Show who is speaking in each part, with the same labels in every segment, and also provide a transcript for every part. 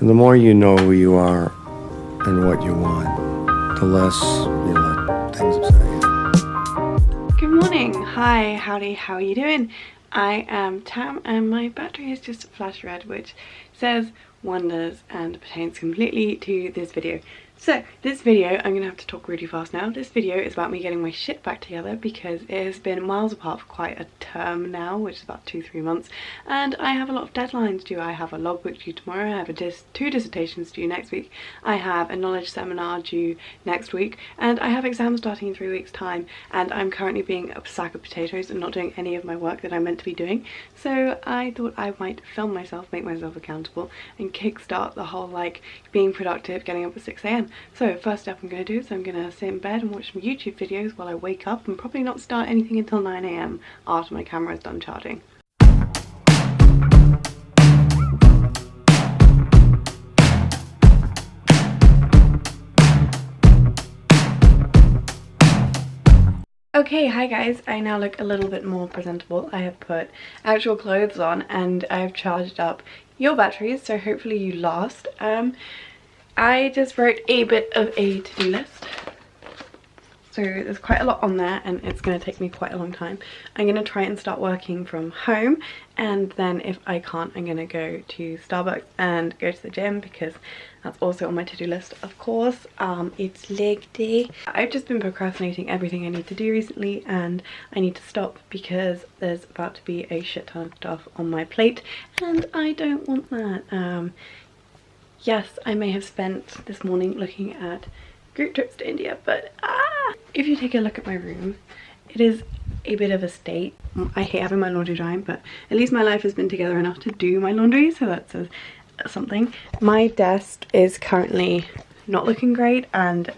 Speaker 1: The more you know who you are and what you want, the less you let things upset you.
Speaker 2: Good morning, hi, howdy, how are you doing? I am Tam and my battery is just flash red, which says wonders and pertains completely to this video. So this video, I'm gonna have to talk really fast now. This video is about me getting my shit back together because it has been miles apart for quite a term now, which is about 2-3 months, and I have a lot of deadlines due. I have a logbook due tomorrow, I have two dissertations due next week, I have a knowledge seminar due next week, and I have exams starting in 3 weeks time, and I'm currently being a sack of potatoes and not doing any of my work that I'm meant to be doing. So I thought I might film myself, make myself accountable, and kickstart the whole like being productive, getting up at 6 AM. So first step I'm going to do is I'm going to sit in bed and watch some YouTube videos while I wake up and probably not start anything until 9 AM after my camera is done charging. Okay, hi guys, I now look a little bit more presentable. I have put actual clothes on and I have charged up your batteries, so hopefully you last. I just wrote a bit of a to-do list, so there's quite a lot on there and it's going to take me quite a long time. I'm going to try and start working from home, and then if I can't, I'm going to go to Starbucks and go to the gym because that's also on my to-do list, of course. It's leg day. I've just been procrastinating everything I need to do recently and I need to stop because there's about to be a shit ton of stuff on my plate and I don't want that. Yes, I may have spent this morning looking at group trips to India, but if you take a look at my room, it is a bit of a state. I hate having my laundry drying, but at least my life has been together enough to do my laundry, so that's something. My desk is currently not looking great, and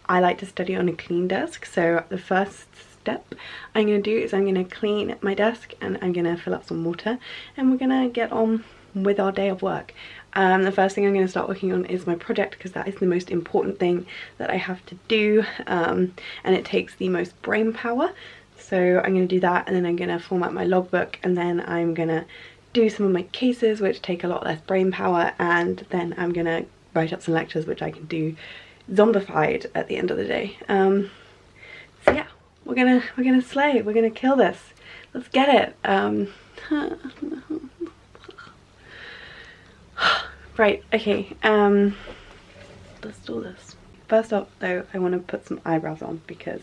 Speaker 2: I like to study on a clean desk, so the first step I'm going to do is I'm going to clean my desk and I'm going to fill up some water and we're going to get on with our day of work. The first thing I'm going to start working on is my project because that is the most important thing that I have to do, and it takes the most brain power. So I'm going to do that, and then I'm going to format my logbook, and then I'm going to do some of my cases which take a lot less brain power, and then I'm going to write up some lectures which I can do zombified at the end of the day. So yeah, we're gonna slay, we're gonna kill this. Let's get it. Right, okay, let's do this. First off though, I want to put some eyebrows on because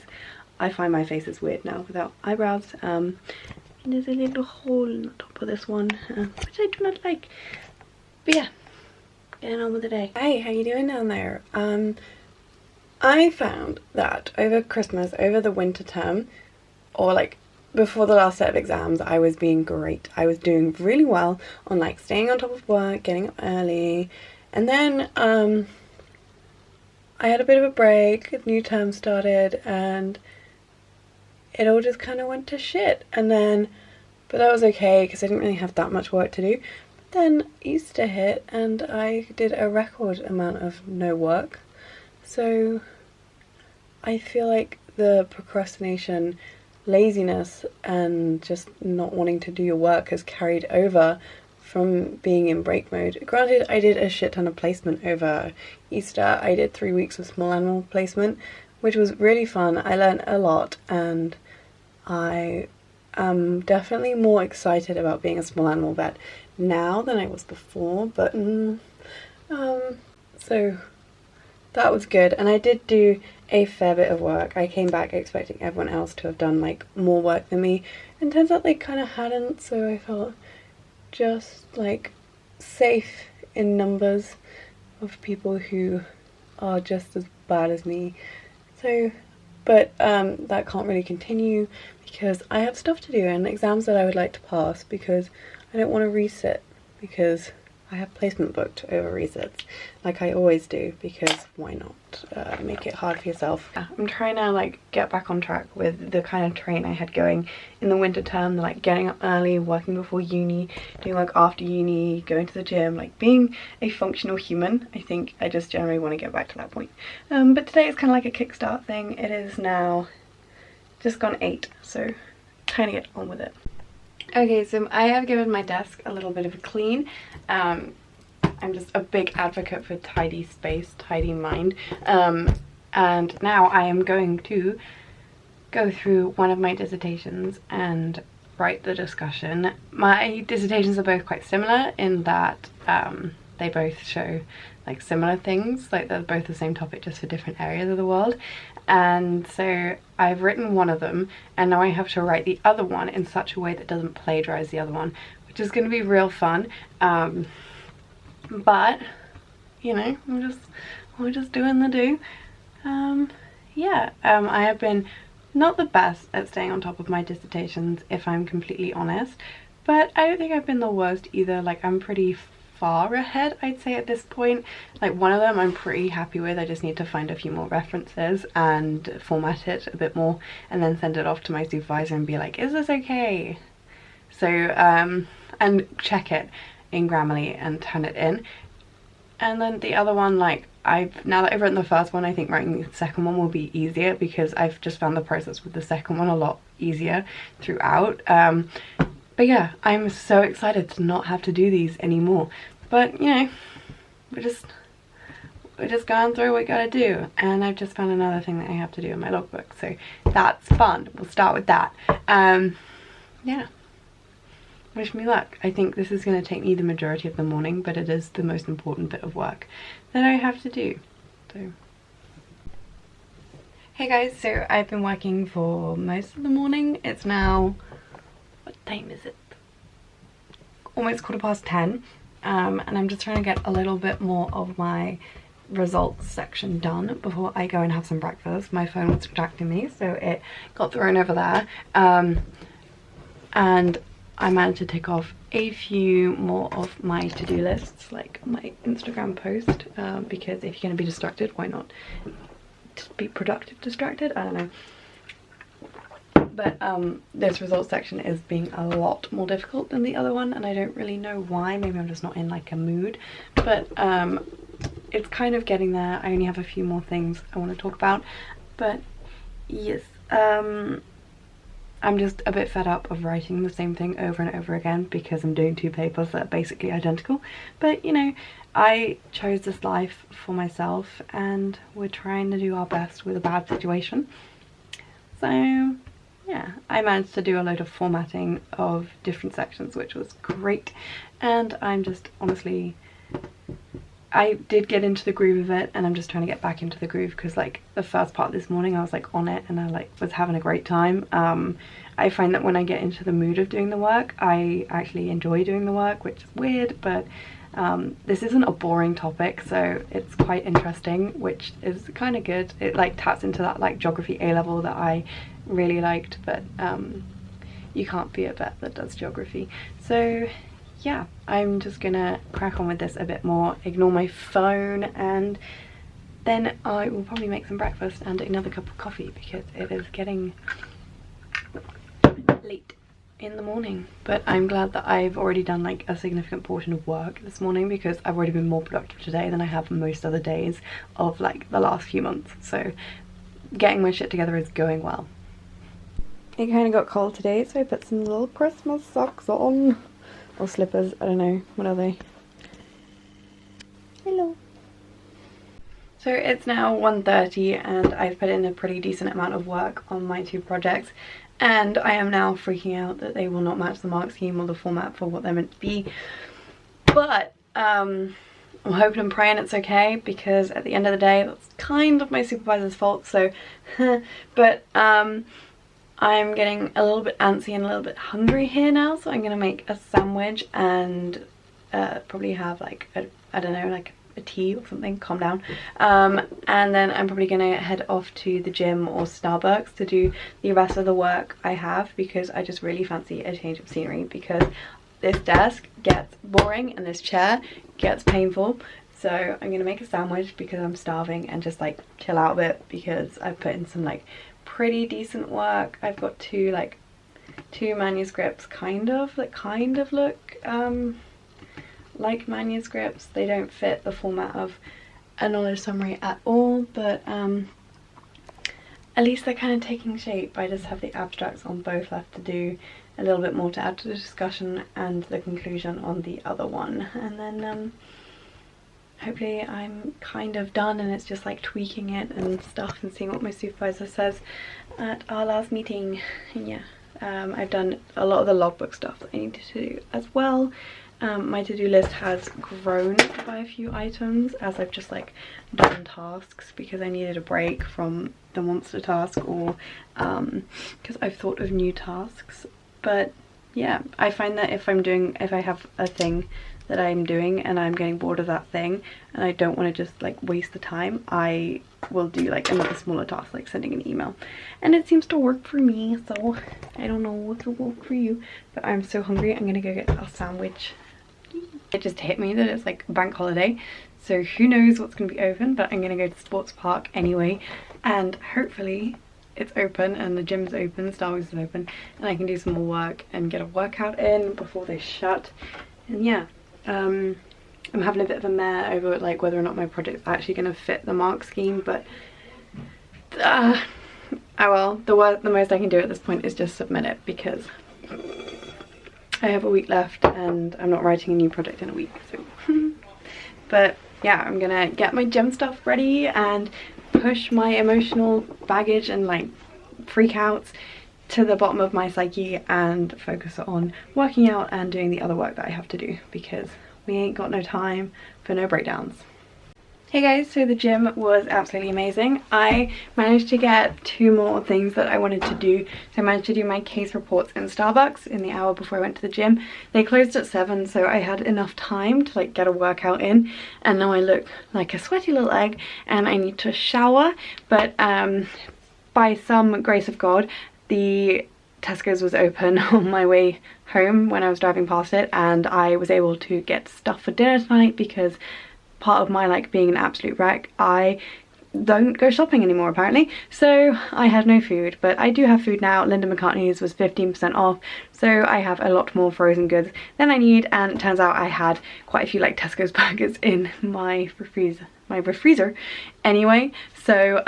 Speaker 2: I find my face is weird now without eyebrows. And there's a little hole on the top of this one, which I do not like. But yeah, getting on with the day. Hey, how you doing down there? I found that over Christmas, over the winter term, or like before the last set of exams, I was being great. I was doing really well on like staying on top of work, getting up early, and then I had a bit of a break, a new term started, and it all just kind of went to shit. And then, but that was okay because I didn't really have that much work to do. But then Easter hit and I did a record amount of no work. So I feel like the procrastination, laziness and just not wanting to do your work has carried over from being in break mode. Granted, I did a shit ton of placement over Easter. I did 3 weeks of small animal placement, which was really fun. I learned a lot and I am definitely more excited about being a small animal vet now than I was before, but so that was good. And I did do a fair bit of work. I came back expecting everyone else to have done like more work than me, and turns out they kind of hadn't, so I felt just like safe in numbers of people who are just as bad as me. So but that can't really continue because I have stuff to do and exams that I would like to pass, because I don't want to resit because I have placement booked over resets like I always do, because why not make it hard for yourself. I'm trying to like get back on track with the kind of train I had going in the winter term, like getting up early, working before uni, doing work after uni, going to the gym, like being a functional human. I think I just generally want to get back to that point. But today is kind of like a kickstart thing. It is now just gone 8, so trying to get on with it. Okay, so I have given my desk a little bit of a clean. I'm just a big advocate for tidy space, tidy mind. And now I am going to go through one of my dissertations and write the discussion. My dissertations are both quite similar in that they both show like similar things, like they're both the same topic just for different areas of the world. And so I've written one of them and now I have to write the other one in such a way that doesn't plagiarize the other one, which is going to be real fun. But you know, we're just doing the do. Yeah, I have been not the best at staying on top of my dissertations, if I'm completely honest, but I don't think I've been the worst either. Like, I'm pretty far ahead, I'd say, at this point. Like, one of them I'm pretty happy with. I just need to find a few more references and format it a bit more and then send it off to my supervisor and be like, is this okay? So and check it in Grammarly and turn it in. And then the other one, like, now that I've written the first one, I think writing the second one will be easier because I've just found the process with the second one a lot easier throughout. But yeah, I'm so excited to not have to do these anymore. But you know, we're just going through what we gotta do. And I've just found another thing that I have to do in my logbook, so that's fun. We'll start with that. Yeah. Wish me luck. I think this is going to take me the majority of the morning, but it is the most important bit of work that I have to do. So, hey guys, so I've been working for most of the morning. It's now, what time is it? Almost 10:15. And I'm just trying to get a little bit more of my results section done before I go and have some breakfast. My phone was distracting me, so it got thrown over there. And I managed to tick off a few more of my to-do lists, like my Instagram post, because if you're going to be distracted, why not just be productive distracted? I don't know. But this results section is being a lot more difficult than the other one, and I don't really know why. Maybe I'm just not in like a mood, but it's kind of getting there. I only have a few more things I want to talk about, but yes, I'm just a bit fed up of writing the same thing over and over again because I'm doing two papers that are basically identical. But you know, I chose this life for myself and we're trying to do our best with a bad situation. So yeah, I managed to do a load of formatting of different sections, which was great. And I'm just honestly, I did get into the groove of it and I'm just trying to get back into the groove because like the first part this morning I was like on it and I like was having a great time. I find that when I get into the mood of doing the work, I actually enjoy doing the work, which is weird, but this isn't a boring topic, so it's quite interesting, which is kind of good. It like taps into that like geography A level that I really liked, but you can't be a vet that does geography. So yeah, I'm just gonna crack on with this a bit more, ignore my phone, and then I will probably make some breakfast and another cup of coffee because it is getting late in the morning. But I'm glad that I've already done like a significant portion of work this morning because I've already been more productive today than I have most other days of like the last few months. So getting my shit together is going well. It kind of got cold today, so I put some little Christmas socks on. Or slippers, I don't know, what are they? Hello. So it's now 1:30 and I've put in a pretty decent amount of work on my two projects and I am now freaking out that they will not match the mark scheme or the format for what they're meant to be. But I'm hoping and praying it's okay because at the end of the day that's kind of my supervisor's fault, so but I'm getting a little bit antsy and a little bit hungry here now, so I'm gonna make a sandwich and probably have like I don't know, like a tea or something, calm down, and then I'm probably gonna head off to the gym or Starbucks to do the rest of the work I have because I just really fancy a change of scenery because this desk gets boring and this chair gets painful. So I'm gonna make a sandwich because I'm starving and just like chill out a bit because I've put in some like pretty decent work. I've got two manuscripts kind of look like manuscripts. They don't fit the format of a knowledge summary at all, but at least they're kind of taking shape. I just have the abstracts on both left to do, a little bit more to add to the discussion and the conclusion on the other one, and then hopefully I'm kind of done and it's just like tweaking it and stuff and seeing what my supervisor says at our last meeting. And yeah, I've done a lot of the logbook stuff that I need to do as well. My to-do list has grown by a few items as I've just like done tasks because I needed a break from the monster task, or because I've thought of new tasks. But yeah, I find that if I have a thing that I'm doing and I'm getting bored of that thing and I don't want to just like waste the time, I will do like another smaller task, like sending an email, and it seems to work for me. So I don't know if it will work for you, but I'm so hungry. I'm gonna go get a sandwich. It just hit me that it's like a bank holiday, so who knows what's gonna be open, but I'm gonna go to sports park anyway, and hopefully it's open and the gym's open, Star Wars is open, and I can do some more work and get a workout in before they shut. And yeah, I'm having a bit of a mare over like whether or not my project's actually going to fit the mark scheme, but oh well, the most I can do at this point is just submit it because I have a week left and I'm not writing a new project in a week. So but yeah, I'm gonna get my gym stuff ready and push my emotional baggage and like freakouts to the bottom of my psyche and focus on working out and doing the other work that I have to do, because we ain't got no time for no breakdowns. Hey guys, so the gym was absolutely amazing. I managed to get 2 more things that I wanted to do. So I managed to do my case reports in Starbucks in the hour before I went to the gym. They closed at 7, so I had enough time to like get a workout in, and now I look like a sweaty little egg and I need to shower. But by some grace of God, the Tesco's was open on my way home when I was driving past it, and I was able to get stuff for dinner tonight because part of my like being an absolute wreck, I don't go shopping anymore apparently, so I had no food. But I do have food now. Linda McCartney's was 15% off, so I have a lot more frozen goods than I need, and it turns out I had quite a few like Tesco's burgers in my refreezer anyway. So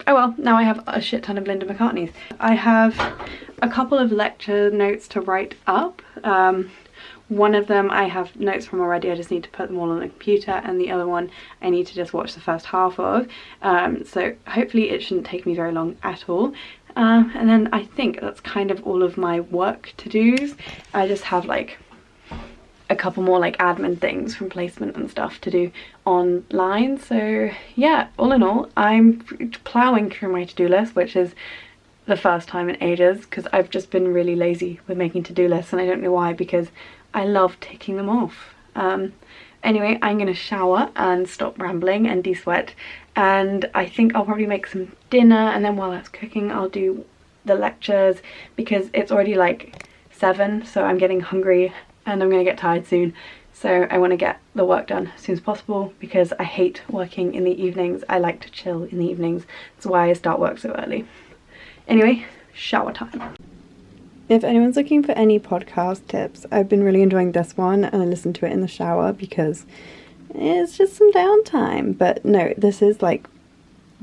Speaker 2: oh well, now I have a shit ton of Linda McCartney's. I have a couple of lecture notes to write up. One of them I have notes from already, I just need to put them all on the computer, and the other one I need to just watch the first half of. So hopefully it shouldn't take me very long at all. And then I think that's kind of all of my work to-dos. I just have like a couple more like admin things from placement and stuff to do online. So yeah, all in all, I'm plowing through my to-do list, which is the first time in ages because I've just been really lazy with making to-do lists, and I don't know why, because I love ticking them off. Anyway, I'm gonna shower and stop rambling and de-sweat, and I think I'll probably make some dinner, and then while that's cooking I'll do the lectures because it's already like 7, so I'm getting hungry and I'm gonna get tired soon. So I want to get the work done as soon as possible because I hate working in the evenings. I like to chill in the evenings. That's why I start work so early. Anyway, shower time. If anyone's looking for any podcast tips, I've been really enjoying this one, and I listen to it in the shower because it's just some downtime. But no, this is like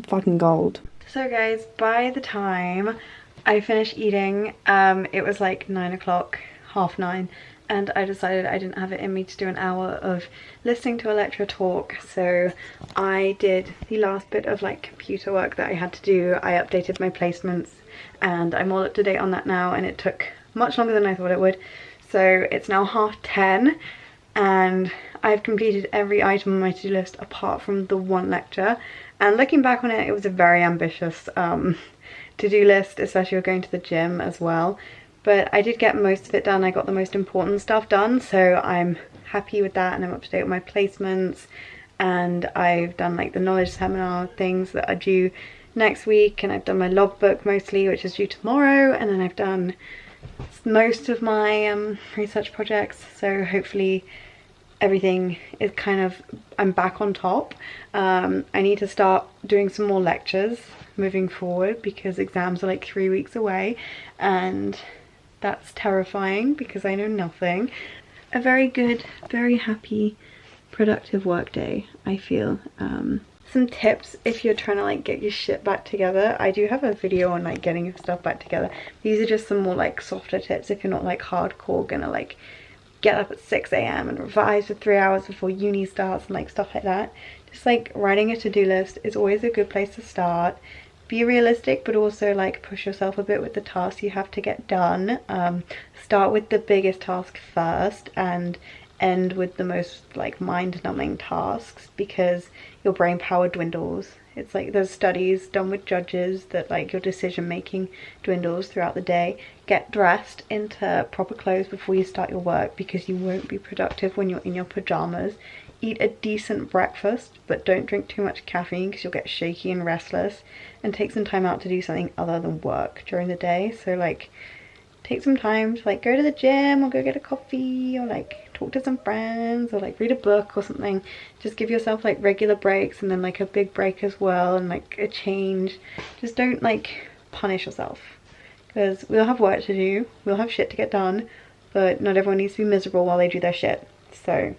Speaker 2: fucking gold. So guys, by the time I finished eating, it was like 9 o'clock, half 9, and I decided I didn't have it in me to do an hour of listening to a lecturer talk, so I did the last bit of like computer work that I had to do. I updated my placements and I'm all up to date on that now, and it took much longer than I thought it would. So it's now 10:30 and I've completed every item on my to-do list apart from the one lecture, and looking back on it, it was a very ambitious to-do list, especially with going to the gym as well. But I did get most of it done. I got the most important stuff done, so I'm happy with that, and I'm up to date with my placements, and I've done like the knowledge seminar things that are due next week, and I've done my logbook mostly, which is due tomorrow, and then I've done most of my research projects, so hopefully everything is kind of, I'm back on top. I need to start doing some more lectures moving forward because exams are like 3 weeks away, and that's terrifying because I know nothing. A very good, very happy, productive work day, I feel. Some tips if you're trying to like get your shit back together. I do have a video on like getting your stuff back together. These are just some more like softer tips if you're not like hardcore gonna like get up at 6 a.m. and revise for 3 hours before uni starts and like stuff like that. Just like writing a to-do list is always a good place to start. Be realistic, but also like push yourself a bit with the tasks you have to get done. Start with the biggest task first and end with the most like mind-numbing tasks, because your brain power dwindles. It's like there's studies done with judges that like your decision making dwindles throughout the day. Get dressed into proper clothes before you start your work, because you won't be productive when you're in your pajamas. Eat a decent breakfast, but don't drink too much caffeine because you'll get shaky and restless. And take some time out to do something other than work during the day. So like take some time to like go to the gym or go get a coffee or like talk to some friends or like read a book or something. Just give yourself like regular breaks and then like a big break as well, and like a change. Just don't like punish yourself, because we'll have work to do, we'll have shit to get done, but not everyone needs to be miserable while they do their shit. So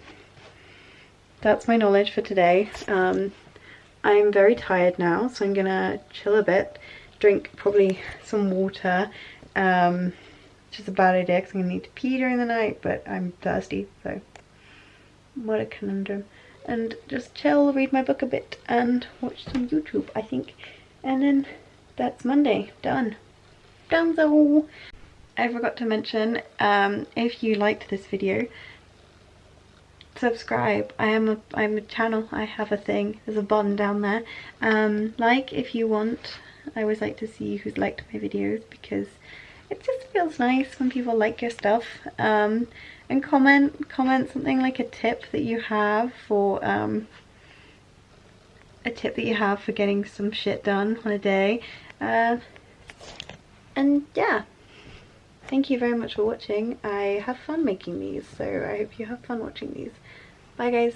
Speaker 2: that's my knowledge for today. I'm very tired now, so I'm gonna chill a bit, drink probably some water, which is a bad idea because I'm gonna need to pee during the night, but I'm thirsty, so what a conundrum. And just chill, read my book a bit, and watch some YouTube, I think. And then that's Monday, done. Donezo! I forgot to mention, if you liked this video, subscribe. I'm a channel, I have a thing, there's a button down there. Like if you want. I always like to see who's liked my videos, because it just feels nice when people like your stuff. And comment something like a tip that you have for getting some shit done on a day. And yeah, thank you very much for watching. I have fun making these, so I hope you have fun watching these. Bye guys.